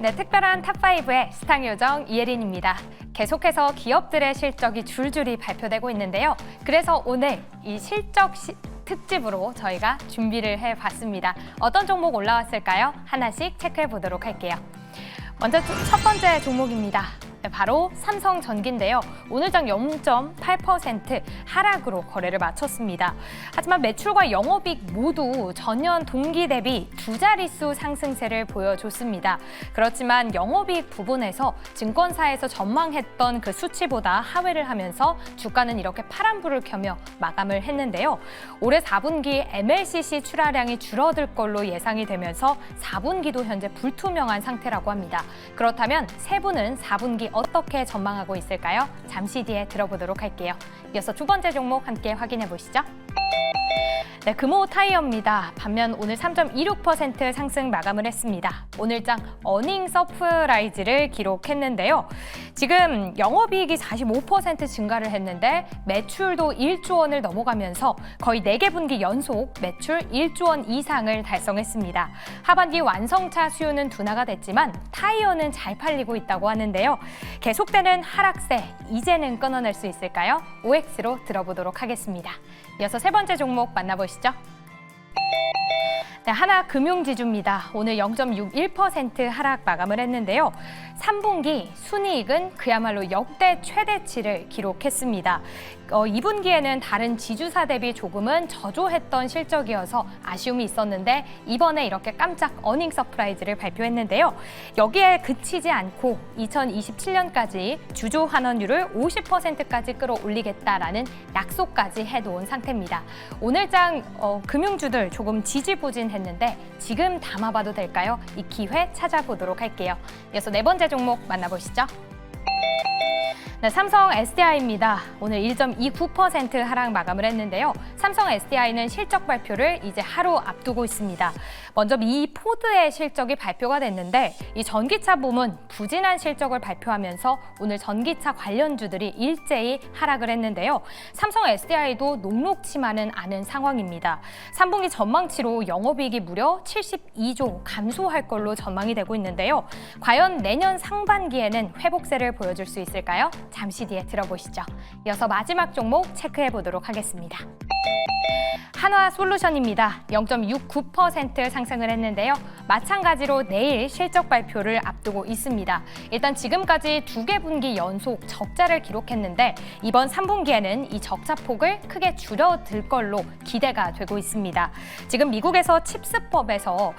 네, 특별한 탑5의 스탕 요정 이예린입니다. 계속해서 기업들의 실적이 줄줄이 발표되고 있는데요. 그래서 오늘 이 실적 특집으로 저희가 준비를 해봤습니다. 어떤 종목 올라왔을까요? 하나씩 체크해 보도록 할게요. 먼저 첫 번째 종목입니다. 네, 바로 삼성전기인데요. 오늘장 0.8% 하락으로 거래를 마쳤습니다. 하지만 매출과 영업이익 모두 전년 동기 대비 두 자릿수 상승세를 보여줬습니다. 그렇지만 영업이익 부분에서 증권사에서 전망했던 그 수치보다 하회를 하면서 주가는 이렇게 파란불을 켜며 마감을 했는데요. 올해 4분기 MLCC 출하량이 줄어들 걸로 예상이 되면서 4분기도 현재 불투명한 상태라고 합니다. 그렇다면 세부는 4분기 어떻게 전망하고 있을까요? 잠시 뒤에 들어보도록 할게요. 이어서 두 번째 종목 함께 확인해 보시죠. 네, 금호 타이어입니다. 반면 오늘 3.26% 상승 마감을 했습니다. 오늘장 어닝 서프라이즈를 기록했는데요. 지금 영업이익이 45% 증가를 했는데 매출도 1조 원을 넘어가면서 거의 4개 분기 연속 매출 1조 원 이상을 달성했습니다. 하반기 완성차 수요는 둔화가 됐지만 타이어는 잘 팔리고 있다고 하는데요. 계속되는 하락세, 이제는 끊어낼 수 있을까요? OX로 들어보도록 하겠습니다. 이어서 세 번째 종목 만나보시죠. 네, 하나금융지주입니다. 오늘 0.61% 하락 마감을 했는데요. 3분기 순이익은 그야말로 역대 최대치를 기록했습니다. 2분기에는 다른 지주사 대비 조금은 저조했던 실적이어서 아쉬움이 있었는데 이번에 이렇게 깜짝 어닝 서프라이즈를 발표했는데요. 여기에 그치지 않고 2027년까지 주조 환원율을 50%까지 끌어올리겠다라는 약속까지 해놓은 상태입니다. 오늘장 금융주들 조금 지지부진했는데 지금 담아봐도 될까요? 이 기회 찾아보도록 할게요. 이어서 네 번째 종목 만나보시죠. 네, 삼성 SDI입니다. 오늘 1.29% 하락 마감을 했는데요. 삼성 SDI는 실적 발표를 이제 하루 앞두고 있습니다. 먼저 미 포드의 실적이 발표가 됐는데 이 전기차 부문 부진한 실적을 발표하면서 오늘 전기차 관련주들이 일제히 하락을 했는데요. 삼성 SDI도 녹록치만은 않은 상황입니다. 3분기 전망치로 영업이익이 무려 72조 감소할 걸로 전망이 되고 있는데요. 과연 내년 상반기에는 회복세를 보여줄 수 있을까요? 잠시 뒤에 들어보시죠. 이어서 마지막 종목 체크해 보도록 하겠습니다. 한화솔루션입니다. 0.69% 상승을 했는데요. 마찬가지로 내일 실적 발표를 앞두고 있습니다. 일단 지금까지 2개 분기 연속 적자를 기록했는데 이번 3분기에는 이 적자 폭을 크게 줄여들 걸로 기대가 되고 있습니다. 지금 미국에서 칩스법에서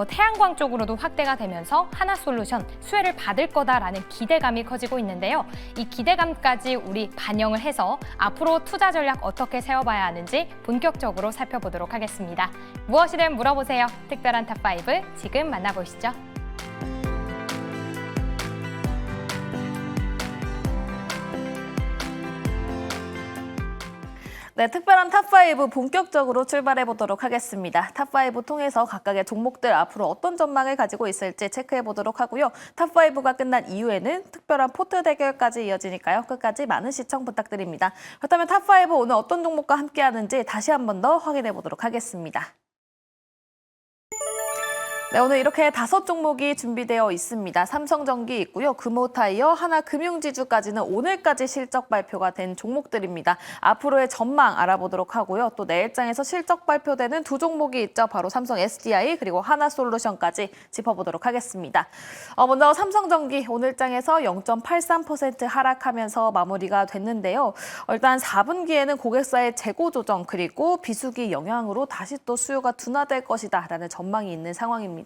태양광 쪽으로도 확대가 되면서 한화솔루션 수혜를 받을 거다라는 기대감이 커지고 있는데요. 이 기대감까지 우리 반영을 해서 앞으로 투자 전략 어떻게 세워봐야 하는지 본격적으로 살펴보도록 하겠습니다. 무엇이든 물어보세요. 특별한 탑5 지금 만나보시죠. 네, 특별한 탑5 본격적으로 출발해 보도록 하겠습니다. 탑5 통해서 각각의 종목들 앞으로 어떤 전망을 가지고 있을지 체크해 보도록 하고요. 탑5가 끝난 이후에는 특별한 포트 대결까지 이어지니까요. 끝까지 많은 시청 부탁드립니다. 그렇다면 탑5 오늘 어떤 종목과 함께 하는지 다시 한 번 더 확인해 보도록 하겠습니다. 네, 오늘 이렇게 5종목이 준비되어 있습니다. 삼성전기 있고요. 금호타이어, 하나금융지주까지는 오늘까지 실적 발표가 된 종목들입니다. 앞으로의 전망 알아보도록 하고요. 또 내일장에서 실적 발표되는 두 종목이 있죠. 바로 삼성 SDI 그리고 하나솔루션까지 짚어보도록 하겠습니다. 먼저 삼성전기 오늘장에서 0.83% 하락하면서 마무리가 됐는데요. 일단 4분기에는 고객사의 재고 조정 그리고 비수기 영향으로 다시 또 수요가 둔화될 것이다라는 전망이 있는 상황입니다.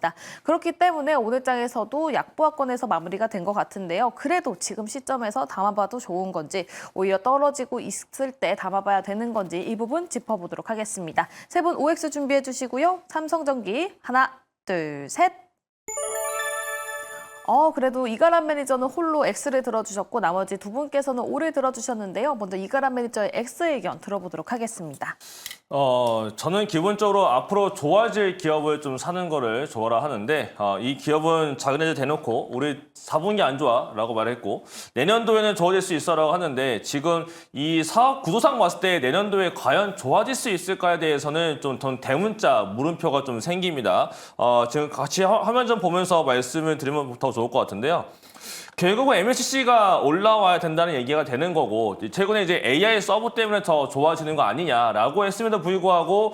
그렇기 때문에 오늘장에서도 약보합권에서 마무리가 된 것 같은데요. 그래도 지금 시점에서 담아봐도 좋은 건지 오히려 떨어지고 있을 때 담아봐야 되는 건지 이 부분 짚어보도록 하겠습니다. 세 분 OX 준비해 주시고요. 삼성전기 하나, 둘, 셋. 그래도 이가람 매니저는 홀로 X를 들어주셨고 나머지 두 분께서는 O를 들어주셨는데요. 먼저 이가람 매니저의 X 의견 들어보도록 하겠습니다. 저는 기본적으로 앞으로 좋아질 기업을 좀 사는 거를 좋아라 하는데, 이 기업은 작은 애들 대놓고 우리 4분기 안 좋아라고 말했고, 내년도에는 좋아질 수 있어라고 하는데, 지금 이 사업 구조상 봤을 때 내년도에 과연 좋아질 수 있을까에 대해서는 좀 대문자 물음표가 좀 생깁니다. 지금 같이 화면 좀 보면서 말씀을 드리면 더 좋을 것 같은데요. 결국은 MLCC가 올라와야 된다는 얘기가 되는 거고, 최근에 이제 AI 서버 때문에 더 좋아지는 거 아니냐라고 했음에도 불구하고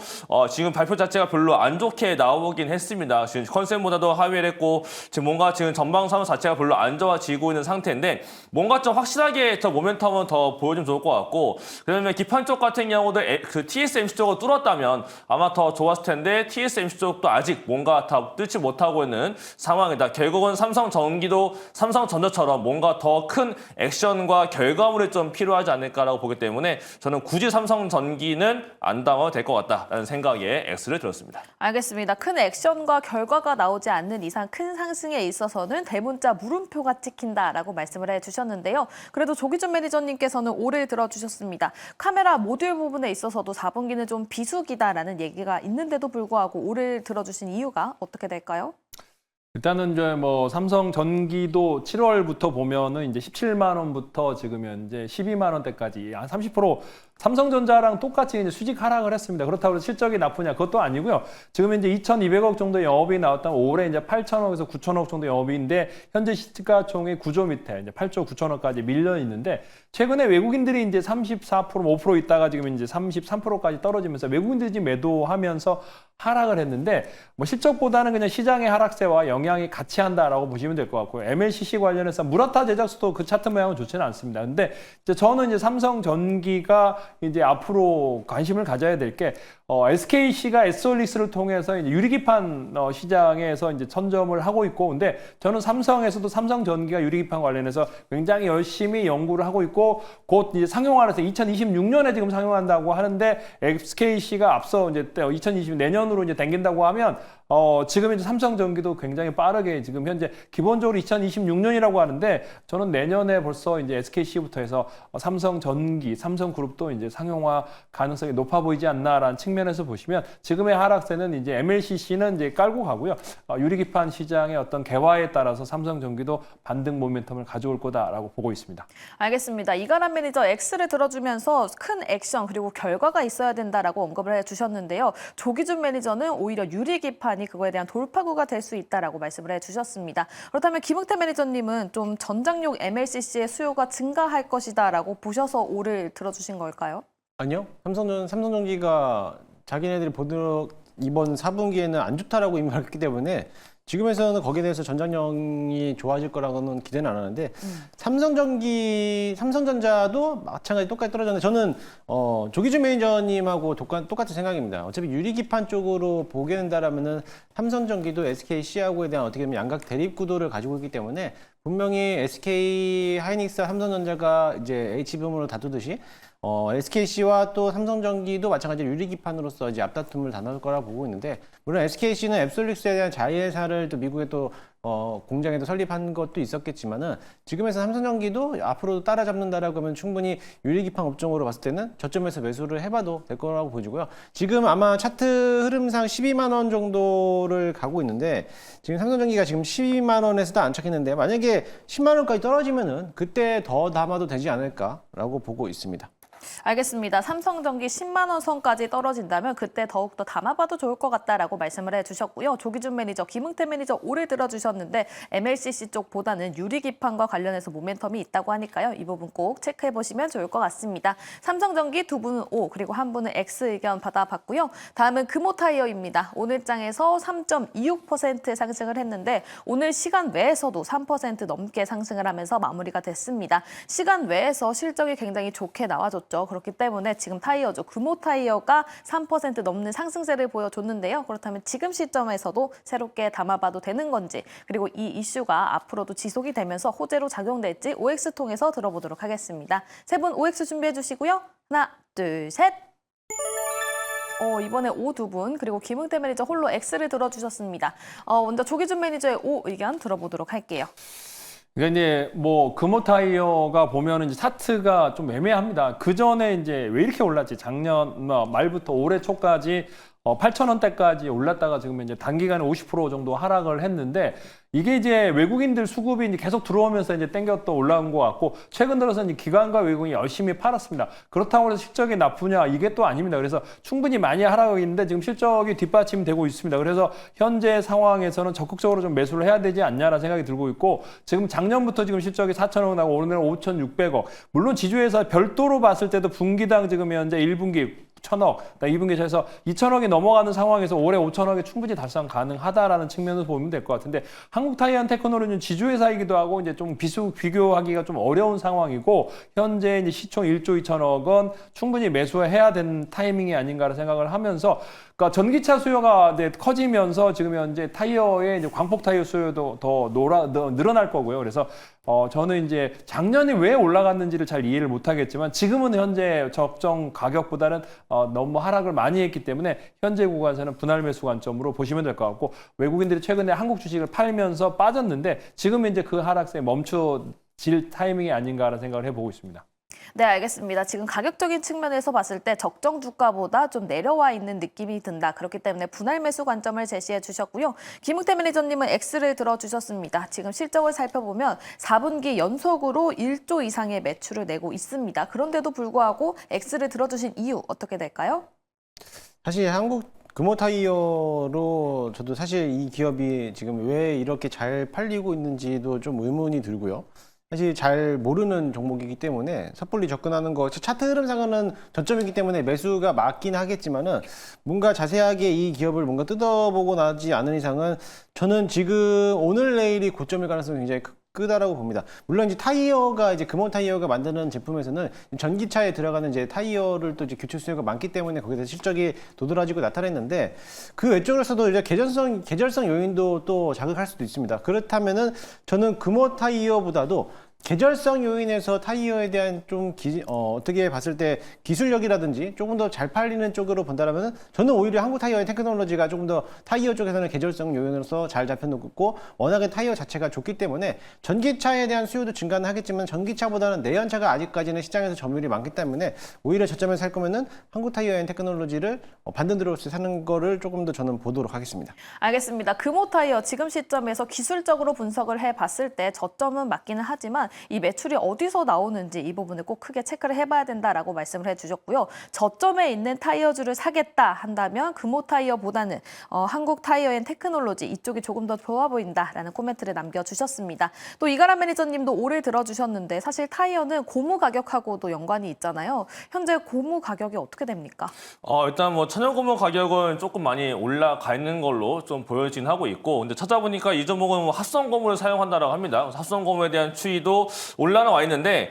지금 발표 자체가 별로 안 좋게 나오긴 했습니다. 지금 컨셉보다도 하회를 했고, 지금 뭔가 지금 전방 상황 자체가 별로 안 좋아지고 있는 상태인데, 뭔가 좀 확실하게 저 모멘텀은 더 보여주면 좋을 것 같고, 그다음에 기판 쪽 같은 경우도 그 TSMC 쪽을 뚫었다면 아마 더 좋았을 텐데, TSMC 쪽도 아직 뭔가 다 뚫지 못하고 있는 상황이다. 결국은 삼성전기도 삼성전자처럼 뭔가 더 큰 액션과 결과물이 좀 필요하지 않을까라고 보기 때문에 저는 굳이 삼성전기는 안 담아도 될 것 같다라는 생각에 X를 들었습니다. 알겠습니다. 큰 액션과 결과가 나오지 않는 이상 큰 상승에 있어서는 대문자 물음표가 찍힌다라고 말씀을 해주셨는데요. 그래도 조기준 매니저님께서는 올을 들어주셨습니다. 카메라 모듈 부분에 있어서도 4분기는 좀 비수기다라는 얘기가 있는데도 불구하고 올을 들어주신 이유가 어떻게 될까요? 일단은 이제 뭐 삼성전기도 7월부터 보면은 이제 17만 원부터 지금 현재 12만 원대까지 한 30% 삼성전자랑 똑같이 이제 수직 하락을 했습니다. 그렇다고 해서 실적이 나쁘냐? 그것도 아니고요. 지금 이제 2,200억 정도 영업이 나왔다면 올해 이제 8천억에서 9천억 정도 영업인데 현재 시가총액 9조 밑에 이제 8조 9천억까지 밀려 있는데 최근에 외국인들이 이제 34% 5% 있다가 지금 이제 33%까지 떨어지면서 외국인들이 지금 매도하면서 하락을 했는데 뭐 실적보다는 그냥 시장의 하락세와 영향이 같이 한다라고 보시면 될 것 같고요. MLCC 관련해서 무라타 제작소도 그 차트 모양은 좋지는 않습니다. 근데 이제 저는 이제 삼성전기가 이제 앞으로 관심을 가져야 될 게 SKC가 S올릭스를 통해서 이제 유리기판 시장에서 이제 선점을 하고 있고, 근데 저는 삼성에서도 삼성전기가 유리기판 관련해서 굉장히 열심히 연구를 하고 있고 곧 이제 상용화를 해서 2026년에 지금 상용한다고 하는데 SKC가 앞서 이제 2020 내년으로 이제 당긴다고 하면 지금 이제 삼성전기도 굉장히 빠르게 지금 현재 기본적으로 2026년이라고 하는데 저는 내년에 벌써 이제 SKC부터 해서 삼성전기, 삼성그룹도 이제 상용화 가능성이 높아 보이지 않나라는 측면에서 보시면 지금의 하락세는 이제 MLCC는 이제 깔고 가고요. 유리기판 시장의 어떤 개화에 따라서 삼성전기도 반등 모멘텀을 가져올 거다라고 보고 있습니다. 알겠습니다. 이가람 매니저 X를 들어주면서 큰 액션 그리고 결과가 있어야 된다라고 언급을 해주셨는데요. 조기준 매니저는 오히려 유리기판이 그거에 대한 돌파구가 될 수 있다라고 말씀을 해주셨습니다. 그렇다면 김흥태 매니저님은 좀 전장용 MLCC의 수요가 증가할 것이다라고 보셔서 올을 들어주신 걸까요? 아니요. 삼성전기가 자기네들이 보도록 이번 4분기에는 안 좋다라고 이미 밝혔기 때문에 지금에서는 거기에 대해서 전장용이 좋아질 거라고는 기대는 안 하는데 삼성전자도 마찬가지 똑같이 떨어졌는데 저는 조기준 매니저님하고 똑같은 생각입니다. 어차피 유리기판 쪽으로 보게 된다라면은 삼성전기도 SKC하고에 대한 어떻게 보면 양각 대립 구도를 가지고 있기 때문에 분명히 SK 하이닉스와 삼성전자가 이제 H붐으로 다투듯이 SKC와 또 삼성전기도 마찬가지로 유리기판으로서 이제 앞다툼을 나눌 거라 보고 있는데, 물론 SKC는 앱솔릭스에 대한 자회사를 또 미국에 또 공장에도 설립한 것도 있었겠지만은 지금에서 삼성전기도 앞으로 따라잡는다라고 하면 충분히 유리기판 업종으로 봤을 때는 저점에서 매수를 해봐도 될 거라고 보여지고요. 지금 아마 차트 흐름상 12만 원 정도를 가고 있는데 지금 삼성전기가 지금 12만 원에서도 안착했는데 만약에 10만 원까지 떨어지면은 그때 더 담아도 되지 않을까라고 보고 있습니다. 알겠습니다. 삼성전기 10만 원 선까지 떨어진다면 그때 더욱더 담아봐도 좋을 것 같다라고 말씀을 해주셨고요. 조기준 매니저, 김흥태 매니저 올해 들어주셨는데 MLCC 쪽보다는 유리기판과 관련해서 모멘텀이 있다고 하니까요. 이 부분 꼭 체크해보시면 좋을 것 같습니다. 삼성전기 두 분은 O, 그리고 한 분은 X 의견 받아봤고요. 다음은 금호타이어입니다. 오늘 장에서 3.26% 상승을 했는데 오늘 시간 외에서도 3% 넘게 상승을 하면서 마무리가 됐습니다. 시간 외에서 실적이 굉장히 좋게 나와줬죠. 그렇기 때문에 지금 타이어죠. 금호타이어가 3% 넘는 상승세를 보여줬는데요. 그렇다면 지금 시점에서도 새롭게 담아봐도 되는 건지, 그리고 이 이슈가 앞으로도 지속이 되면서 호재로 작용될지 OX 통해서 들어보도록 하겠습니다. 세 분 OX 준비해 주시고요. 하나, 둘, 셋. 이번에 O 두 분, 그리고 김흥태 매니저 홀로 X를 들어주셨습니다. 먼저 조기준 매니저의 O 의견 들어보도록 할게요. 그러니까 이제 뭐 금호 타이어가 보면은 이제 차트가 좀 애매합니다. 그 전에 이제 왜 이렇게 올랐지? 작년 말부터 올해 초까지 8,000원대까지 올랐다가 지금 이제 단기간에 50% 정도 하락을 했는데 이게 이제 외국인들 수급이 이제 계속 들어오면서 이제 땡겨 올라온 것 같고 최근 들어서 이제 기관과 외국인이 열심히 팔았습니다. 그렇다고 해서 실적이 나쁘냐 이게 또 아닙니다. 그래서 충분히 많이 하락이 있는데 지금 실적이 뒷받침되고 있습니다. 그래서 현재 상황에서는 적극적으로 좀 매수를 해야 되지 않냐라는 생각이 들고 있고 지금 작년부터 지금 실적이 4,000억 나고 오늘은 5,600억. 물론 지주회사 별도로 봤을 때도 분기당 지금 현재 1분기 1,000억, 2분기에서 해서 2,000억이 넘어가는 상황에서 올해 5,000억이 충분히 달성 가능하다라는 측면에서 보면 될 것 같은데 한국 타이어 테크놀로지는 지주회사이기도 하고 이제 좀 비교하기가 좀 어려운 상황이고 현재 이제 시총 1조 2천억 원 충분히 매수해야 되는 타이밍이 아닌가라는 생각을 하면서 그러니까 전기차 수요가 이제 커지면서 지금 현재 타이어의 이제 광폭 타이어 수요도 더 늘어날 거고요. 그래서 저는 이제 작년에 왜 올라갔는지를 잘 이해를 못하겠지만 지금은 현재 적정 가격보다는 너무 하락을 많이 했기 때문에 현재 구간에서는 분할 매수 관점으로 보시면 될 것 같고 외국인들이 최근에 한국 주식을 팔면서 빠졌는데 지금은 이제 그 하락세에 멈춰질 타이밍이 아닌가라는 생각을 해보고 있습니다. 네, 알겠습니다. 지금 가격적인 측면에서 봤을 때 적정 주가보다 좀 내려와 있는 느낌이 든다. 그렇기 때문에 분할 매수 관점을 제시해 주셨고요. 김웅태 매니저님은 X를 들어주셨습니다. 지금 실적을 살펴보면 4분기 연속으로 1조 이상의 매출을 내고 있습니다. 그런데도 불구하고 X를 들어주신 이유 어떻게 될까요? 사실 한국 금호 타이어로 저도 사실 이 기업이 지금 왜 이렇게 잘 팔리고 있는지도 좀 의문이 들고요. 사실 잘 모르는 종목이기 때문에 섣불리 접근하는 거 차트 흐름상으로는 저점이기 때문에 매수가 맞긴 하겠지만은 뭔가 자세하게 이 기업을 뭔가 뜯어보고 나지 않은 이상은 저는 지금 오늘 내일이 고점일 가능성이 굉장히 크다라고 봅니다. 물론 이제 타이어가 이제 금호 타이어가 만드는 제품에서는 전기차에 들어가는 이제 타이어를 또 이제 교체 수요가 많기 때문에 거기서 실적이 도드라지고 나타냈는데 그 외적으로서도 이제 계절성 요인도 또 자극할 수도 있습니다. 그렇다면은 저는 금호 타이어보다도 계절성 요인에서 타이어에 대한 좀 어떻게 봤을 때 기술력이라든지 조금 더 잘 팔리는 쪽으로 본다면 저는 오히려 한국 타이어의 테크놀로지가 조금 더 타이어 쪽에서는 계절성 요인으로서 잘 잡혀놓고 워낙에 타이어 자체가 좋기 때문에 전기차에 대한 수요도 증가는 하겠지만 전기차보다는 내연차가 아직까지는 시장에서 점유율이 많기 때문에 오히려 저점에 살 거면은 한국 타이어의 테크놀로지를 반등으로서 사는 거를 조금 더 저는 보도록 하겠습니다. 알겠습니다. 금호 타이어 지금 시점에서 기술적으로 분석을 해봤을 때 저점은 맞기는 하지만 이 매출이 어디서 나오는지 이 부분을 꼭 크게 체크를 해봐야 된다라고 말씀을 해주셨고요. 저점에 있는 타이어주를 사겠다 한다면 금호 타이어보다는 한국 타이어앤 테크놀로지 이쪽이 조금 더 좋아 보인다라는 코멘트를 남겨주셨습니다. 또 이가람 매니저님도 올해 들어주셨는데 사실 타이어는 고무 가격하고도 연관이 있잖아요. 현재 고무 가격이 어떻게 됩니까? 일단 뭐 천연 고무 가격은 조금 많이 올라가 있는 걸로 좀 보여지긴 하고 있고 근데 찾아보니까 이 종목은 뭐 합성 고무를 사용한다라고 합니다. 합성 고무에 대한 추이도 올라와 있는데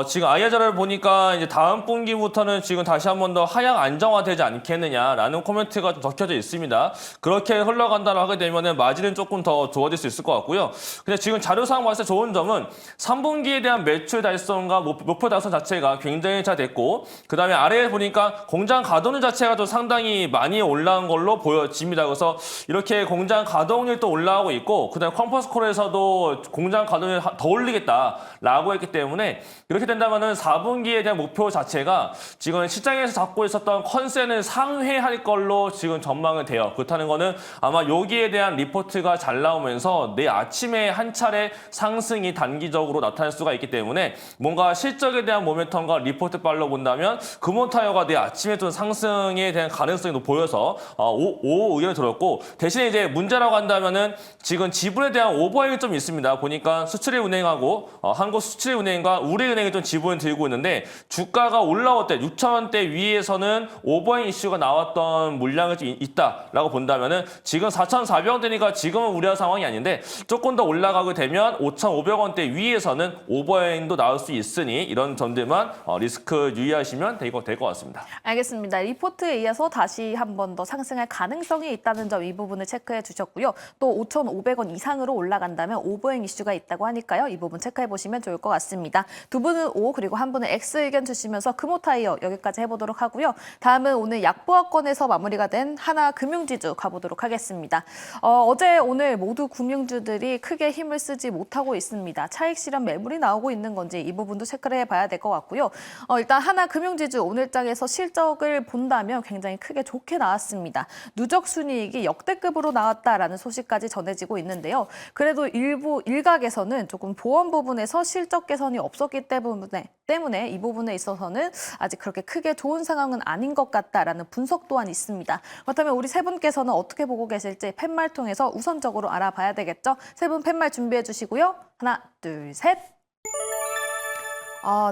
지금 아이아자를 보니까 이제 다음 분기부터는 지금 다시 한 번 더 하향 안정화되지 않겠느냐라는 코멘트가 좀 적혀져 있습니다. 그렇게 흘러간다고 하게 되면은 마진은 조금 더 좋아질 수 있을 것 같고요. 근데 지금 자료상 봤을 때 좋은 점은 3분기에 대한 매출 달성과 목표 달성 자체가 굉장히 잘 됐고 그다음에 아래에 보니까 공장 가동률 자체가 좀 상당히 많이 올라온 걸로 보여집니다. 그래서 이렇게 공장 가동률도 올라가고 있고 그다음에 컴퍼스콜에서도 공장 가동률 더 올리겠다라고 했기 때문에 이렇게 된다면은 4분기에 대한 목표 자체가 지금 시장에서 잡고 있었던 컨센을 상회할 걸로 지금 전망은 돼요. 그렇다는 거는 아마 여기에 대한 리포트가 잘 나오면서 내일 아침에 한 차례 상승이 단기적으로 나타날 수가 있기 때문에 뭔가 실적에 대한 모멘텀과 리포트 빨로 본다면 금호타이어가 내일 아침에 좀 상승에 대한 가능성이 보여서 오 의견을 들었고 대신에 이제 문제라고 한다면은 지금 지분에 대한 오버행이 좀 있습니다. 보니까 수출입 운행하고 한국 수출입 운행과 우리은행이 좀 지분을 들고 있는데 주가가 올라올 때 6,000원대 위에서는 오버행 이슈가 나왔던 물량이 좀 있다라고 본다면은 지금 4,400원대니까 지금은 우려할 상황이 아닌데 조금 더 올라가게 되면 5,500원대 위에서는 오버행도 나올 수 있으니 이런 점들만 리스크 유의하시면 될 것 같습니다. 알겠습니다. 리포트에 의해서 다시 한 번 더 상승할 가능성이 있다는 점 이 부분을 체크해 주셨고요. 또 5,500원 이상으로 올라간다면 오버행 이슈가 있다고 하니까요. 이 부분 체크해 보시면 좋을 것 같습니다. 두 분은 O 그리고 한 분은 X 의견 주시면서 금호타이어 여기까지 해보도록 하고요. 다음은 오늘 약보합권에서 마무리가 된 하나금융지주 가보도록 하겠습니다. 어제 오늘 모두 금융주들이 크게 힘을 쓰지 못하고 있습니다. 차익 실현 매물이 나오고 있는 건지 이 부분도 체크를 해봐야 될 것 같고요. 일단 하나금융지주 오늘장에서 실적을 본다면 굉장히 크게 좋게 나왔습니다. 누적 순이익이 역대급으로 나왔다라는 소식까지 전해지고 있는데요. 그래도 일각에서는 조금 보험 부분에서 실적 개선이 없었기 때문에 이 부분에 있어서는 아직 그렇게 크게 좋은 상황은 아닌 것 같다라는 분석 또한 있습니다. 그렇다면 우리 세 분께서는 어떻게 보고 계실지 팻말 통해서 우선적으로 알아봐야 되겠죠. 세 분 팻말 준비해 주시고요. 하나, 둘, 셋.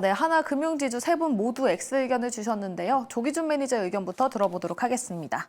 네, 하나금융지주 세 분 모두 X 의견을 주셨는데요. 조기준 매니저의 의견부터 들어보도록 하겠습니다.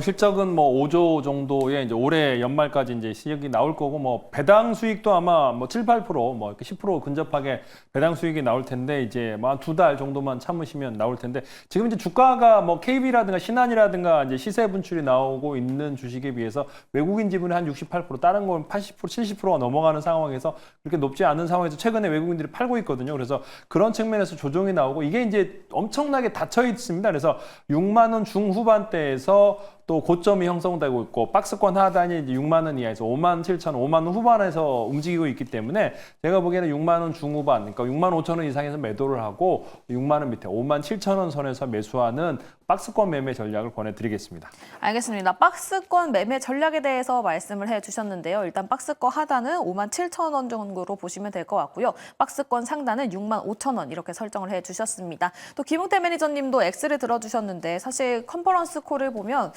실적은 5조 정도의 이제 올해 연말까지 이제 실적이 나올 거고 배당 수익도 아마 7, 8% 이렇게 10% 근접하게 배당 수익이 나올 텐데 이제 한 2달 정도만 참으시면 나올 텐데 지금 이제 주가가 KB라든가 신한이라든가 이제 시세 분출이 나오고 있는 주식에 비해서 외국인 지분이 한 68%, 다른 건 80%, 70%가 넘어가는 상황에서 그렇게 높지 않은 상황에서 최근에 외국인들이 팔고 있거든요. 그래서 그런 측면에서 조정이 나오고 이게 이제 엄청나게 닫혀 있습니다. 그래서 6만 원 중후반대에서 또 고점이 형성되고 있고 박스권 하단이 이제 6만 원 이하에서 5만 7천, 5만 원 후반에서 움직이고 있기 때문에 제가 보기에는 6만 원 중후반, 그러니까 6만 5천 원 이상에서 매도를 하고 6만 원 밑에 5만 7천 원 선에서 매수하는 박스권 매매 전략을 권해드리겠습니다. 알겠습니다. 박스권 매매 전략에 대해서 말씀을 해주셨는데요. 일단 박스권 하단은 5만 7천 원 정도로 보시면 될 것 같고요. 박스권 상단은 6만 5천 원 이렇게 설정을 해주셨습니다. 또 김웅태 매니저님도 X를 들어주셨는데 사실 컨퍼런스 콜을 보면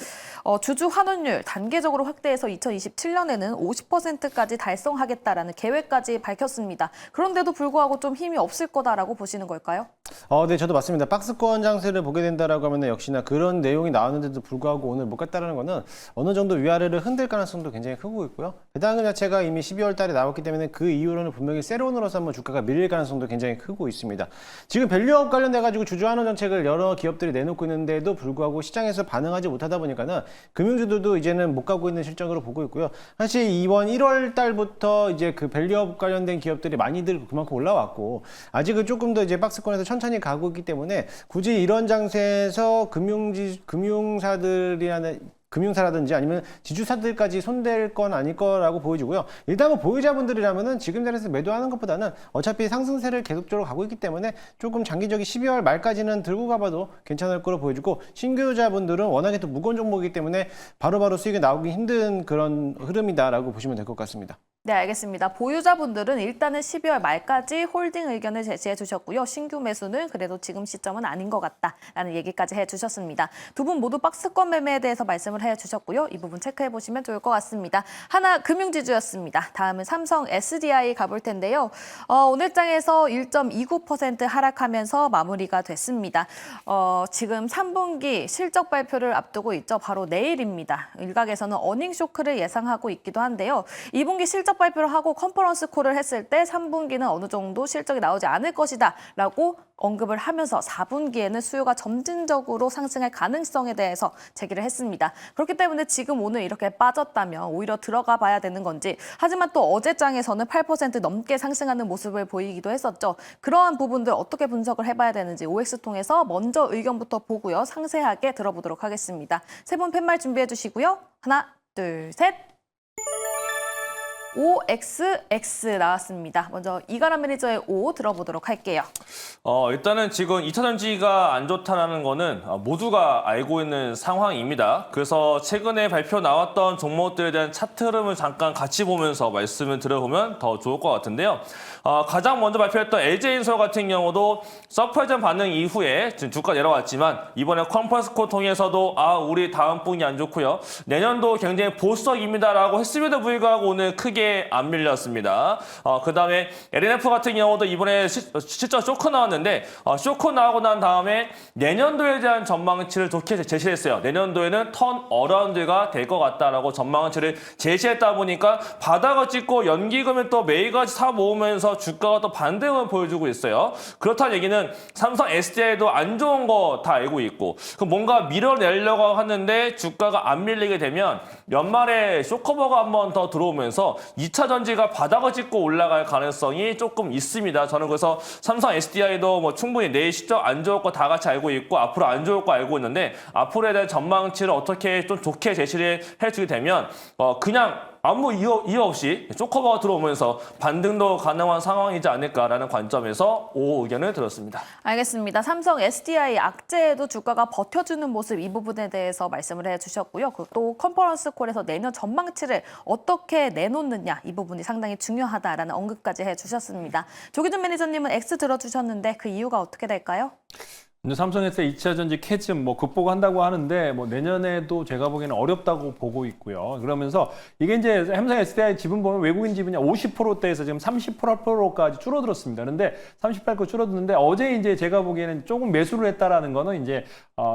주주 환원율 단계적으로 확대해서 2027년에는 50%까지 달성하겠다라는 계획까지 밝혔습니다. 그런데도 불구하고 좀 힘이 없을 거다라고 보시는 걸까요? 네, 저도 맞습니다. 박스권 장세를 보게 된다라고 하면 역시나 그런 내용이 나왔는데도 불구하고 오늘 못 갔다라는 거는 어느 정도 위아래를 흔들 가능성도 굉장히 크고 있고요. 배당금 자체가 이미 12월 달에 나왔기 때문에 그 이후로는 분명히 세론으로서 한번 주가가 밀릴 가능성도 굉장히 크고 있습니다. 지금 밸류업 관련돼 가지고 주주 환원 정책을 여러 기업들이 내놓고 있는데도 불구하고 시장에서 반응하지 못하다 보니까는 금융주들도 이제는 못 가고 있는 실정으로 보고 있고요. 사실 이번 1월 달부터 이제 그 밸류업 관련된 기업들이 많이들 그만큼 올라왔고 아직은 조금 더 이제 박스권에서 천천히 가고 있기 때문에 굳이 이런 장세에서 금융사라든지 아니면 지주사들까지 손댈 건 아닐 거라고 보여지고요. 일단 보유자분들이라면은 지금 자리에서 매도하는 것보다는 어차피 상승세를 계속적으로 가고 있기 때문에 조금 장기적인 12월 말까지는 들고 가봐도 괜찮을 거로 보여지고 신규자분들은 워낙에 또 무거운 종목이기 때문에 바로바로 수익이 나오기 힘든 그런 흐름이다라고 보시면 될 것 같습니다. 네, 알겠습니다. 보유자분들은 일단은 12월 말까지 홀딩 의견을 제시해 주셨고요. 신규 매수는 그래도 지금 시점은 아닌 것 같다라는 얘기까지 해주셨습니다. 두 분 모두 박스권 매매에 대해서 말씀을 해주셨고요. 이 부분 체크해 보시면 좋을 것 같습니다. 하나금융지주였습니다. 다음은 삼성 SDI 가볼 텐데요. 오늘장에서 1.29% 하락하면서 마무리가 됐습니다. 지금 3분기 실적 발표를 앞두고 있죠. 바로 내일입니다. 일각에서는 어닝 쇼크를 예상하고 있기도 한데요. 2분기 실적 발표를 하고 컨퍼런스 콜을 했을 때 3분기는 어느 정도 실적이 나오지 않을 것이다 라고 언급을 하면서 4분기에는 수요가 점진적으로 상승할 가능성에 대해서 제기를 했습니다. 그렇기 때문에 지금 오늘 이렇게 빠졌다면 오히려 들어가 봐야 되는 건지, 하지만 또 어제장에서는 8% 넘게 상승하는 모습을 보이기도 했었죠. 그러한 부분들 어떻게 분석을 해봐야 되는지 OX 통해서 먼저 의견부터 보고요. 상세하게 들어보도록 하겠습니다. 세 분 팻말 준비해 주시고요. 하나, 둘, 셋. OXX 나왔습니다. 먼저 이가람 매니저의 O 들어보도록 할게요. 일단은 지금 2차전지가 안 좋다는 거는 모두가 알고 있는 상황입니다. 그래서 최근에 발표 나왔던 종목들에 대한 차트 흐름을 잠깐 같이 보면서 말씀을 드려보면 더 좋을 것 같은데요. 가장 먼저 발표했던 LG인설 같은 경우도 서프라이즈 반응 이후에 지금 주가 내려왔지만 이번에 컨퍼런스 콜 통해서도 우리 다음 분기 안 좋고요. 내년도 굉장히 보수적입니다라고 했음에도 불구하고 오늘 크게 안 밀렸습니다. 그 다음에 LNF 같은 경우도 이번에 실적 쇼크 나왔는데 쇼크 나오고 난 다음에 내년도에 대한 전망치를 좋게 제시했어요. 내년도에는 턴 어라운드가 될 것 같다라고 전망치를 제시했다 보니까 바닥을 찍고 연기금을 또 매일같이 사 모으면서 주가가 또 반등을 보여주고 있어요. 그렇다는 얘기는 삼성 SDI도 안 좋은 거 다 알고 있고 뭔가 밀어내려고 하는데 주가가 안 밀리게 되면 연말에 쇼커버가 한 번 더 들어오면서 2차 전지가 바닥을 찍고 올라갈 가능성이 조금 있습니다. 저는 그래서 삼성 SDI도 뭐 충분히 내일 실적 안 좋을 거 다 같이 알고 있고 앞으로 안 좋을 거 알고 있는데 앞으로에 대한 전망치를 어떻게 좀 좋게 제시를 해주게 되면 그냥 아무 이유 없이 쇼커버가 들어오면서 반등도 가능한 상황이지 않을까라는 관점에서 의견을 들었습니다. 알겠습니다. 삼성 SDI 악재에도 주가가 버텨주는 모습 이 부분에 대해서 말씀을 해주셨고요. 또 컨퍼런스 콜에서 내년 전망치를 어떻게 내놓느냐 이 부분이 상당히 중요하다라는 언급까지 해주셨습니다. 조기준 매니저님은 X 들어주셨는데 그 이유가 어떻게 될까요? 이제 삼성에서의 2차 전지 캐즘 극복한다고 하는데 내년에도 제가 보기에는 어렵다고 보고 있고요. 그러면서 이게 이제 삼성 SDI 지분 보면 외국인 지분이 50%대에서 지금 38%까지 줄어들었습니다. 그런데 38% 줄어드는데 어제 이제 제가 보기에는 조금 매수를 했다라는 거는 이제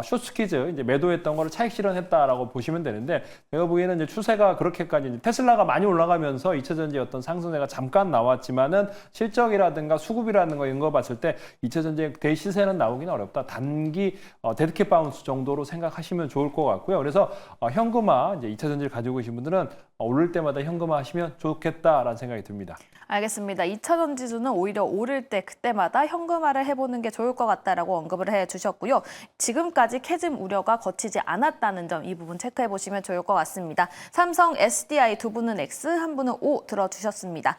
숏스퀴즈 이제 매도했던 거를 차익 실현했다라고 보시면 되는데 제가 보기에는 이제 추세가 그렇게까지 이제 테슬라가 많이 올라가면서 2차 전지 어떤 상승세가 잠깐 나왔지만은 실적이라든가 수급이라든가 이런 거 봤을 때 2차 전지의 대시세는 나오기는 어렵다. 단기 데드캣 바운스 정도로 생각하시면 좋을 것 같고요. 그래서 현금화 이제 2차 전지를 가지고 계신 분들은 오를 때마다 현금화 하시면 좋겠다라는 생각이 듭니다. 알겠습니다. 2차 전지주는 오히려 오를 때 그때마다 현금화를 해보는 게 좋을 것 같다라고 언급을 해주셨고요. 지금까지 캐즘 우려가 거치지 않았다는 점 이 부분 체크해 보시면 좋을 것 같습니다. 삼성 SDI 두 분은 X, 한 분은 O 들어주셨습니다.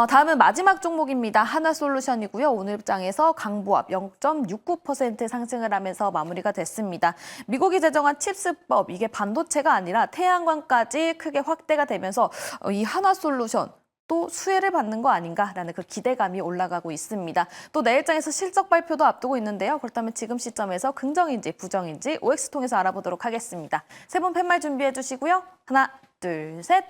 다음은 마지막 종목입니다. 하나솔루션이고요. 오늘 장에서 강보합 0.69% 상승을 하면서 마무리가 됐습니다. 미국이 제정한 칩스법 이게 반도체가 아니라 태양광까지 크게 확대가 되면서 이 하나솔루션 또 수혜를 받는 거 아닌가라는 그 기대감이 올라가고 있습니다. 또 내일장에서 실적 발표도 앞두고 있는데요. 그렇다면 지금 시점에서 긍정인지 부정인지 OX 통해서 알아보도록 하겠습니다. 세 분 팻말 준비해 주시고요. 하나, 둘, 셋.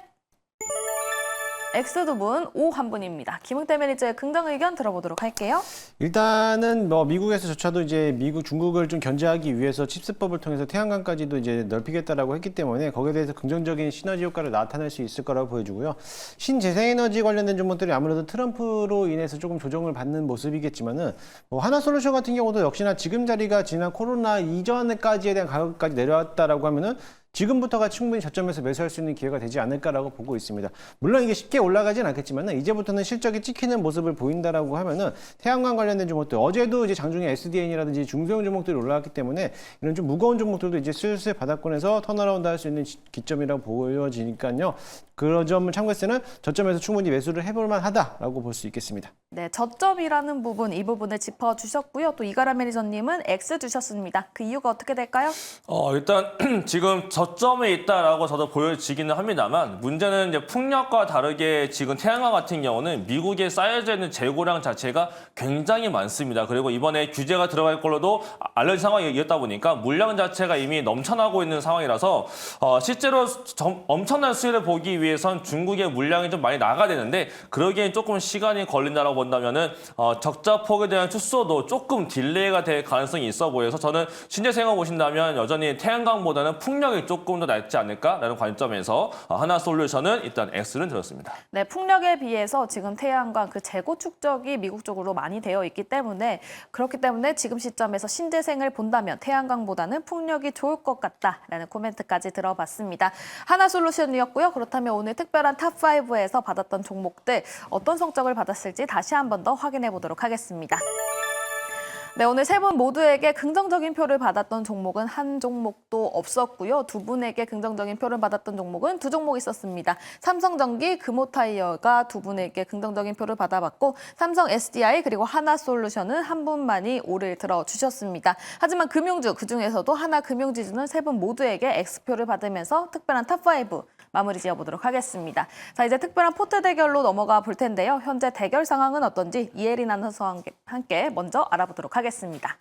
X 두 분, O 한 분입니다. 김웅태 매니저의 긍정 의견 들어보도록 할게요. 일단은 미국에서조차도 이제 중국을 좀 견제하기 위해서 칩스법을 통해서 태양광까지도 이제 넓히겠다라고 했기 때문에 거기에 대해서 긍정적인 시너지 효과를 나타낼 수 있을 거라고 보여주고요. 신재생에너지 관련된 종목들이 아무래도 트럼프로 인해서 조금 조정을 받는 모습이겠지만은 하나솔루션 같은 경우도 역시나 지금 자리가 지난 코로나 이전까지에 대한 가격까지 내려왔다라고 하면은 지금부터가 충분히 저점에서 매수할 수 있는 기회가 되지 않을까라고 보고 있습니다. 물론 이게 쉽게 올라가진 않겠지만 이제부터는 실적이 찍히는 모습을 보인다라고 하면은 태양광 관련된 종목들 어제도 이제 장중에 SDN이라든지 중소형 종목들이 올라왔기 때문에 이런 좀 무거운 종목들도 이제 슬슬 바닥권에서 턴어라운드 할 수 있는 기점이라고 보여지니까요. 그런 점을 참고했을 때는 저점에서 충분히 매수를 해볼 만하다라고 볼 수 있겠습니다. 네, 저점이라는 부분 이 부분을 짚어주셨고요. 또 이가람 매니저님은 X 주셨습니다. 그 이유가 어떻게 될까요? 일단 지금 저점에 있다라고 저도 보여지기는 합니다만 문제는 이제 풍력과 다르게 지금 태양광 같은 경우는 미국에 쌓여져 있는 재고량 자체가 굉장히 많습니다. 그리고 이번에 규제가 들어갈 걸로도 알려진 상황이었다 보니까 물량 자체가 이미 넘쳐나고 있는 상황이라서 실제로 엄청난 수혜를 보기 위해선 중국의 물량이 좀 많이 나가야 되는데 그러기엔 조금 시간이 걸린다라고 본다면은 적자 폭에 대한 축소도 조금 딜레이가 될 가능성이 있어 보여서 저는 신재생을 보신다면 여전히 태양광보다는 풍력이 조금 더 낫지 않을까라는 관점에서 하나솔루션은 일단 X는 들었습니다. 네, 풍력에 비해서 지금 태양광 그 재고 축적이 미국 쪽으로 많이 되어 있기 때문에 그렇기 때문에 지금 시점에서 신재생을 본다면 태양광보다는 풍력이 좋을 것 같다라는 코멘트까지 들어봤습니다. 하나솔루션이었고요. 그렇다면 오늘 특별한 탑5에서 받았던 종목들 어떤 성적을 받았을지 다시 한 번 더 확인해 보도록 하겠습니다. 네, 오늘 세 분 모두에게 긍정적인 표를 받았던 종목은 한 종목도 없었고요. 두 분에게 긍정적인 표를 받았던 종목은 두 종목 있었습니다. 삼성전기, 금호타이어가 두 분에게 긍정적인 표를 받아봤고 삼성 SDI 그리고 하나솔루션은 한 분만이 O를 들어주셨습니다. 하지만 금융주 그중에서도 하나금융지주는 세 분 모두에게 X표를 받으면서 특별한 탑5 마무리 지어보도록 하겠습니다. 자, 이제 특별한 포트 대결로 넘어가 볼 텐데요. 현재 대결 상황은 어떤지 이혜린 아나운서와 함께 먼저 알아보도록 하겠습니다.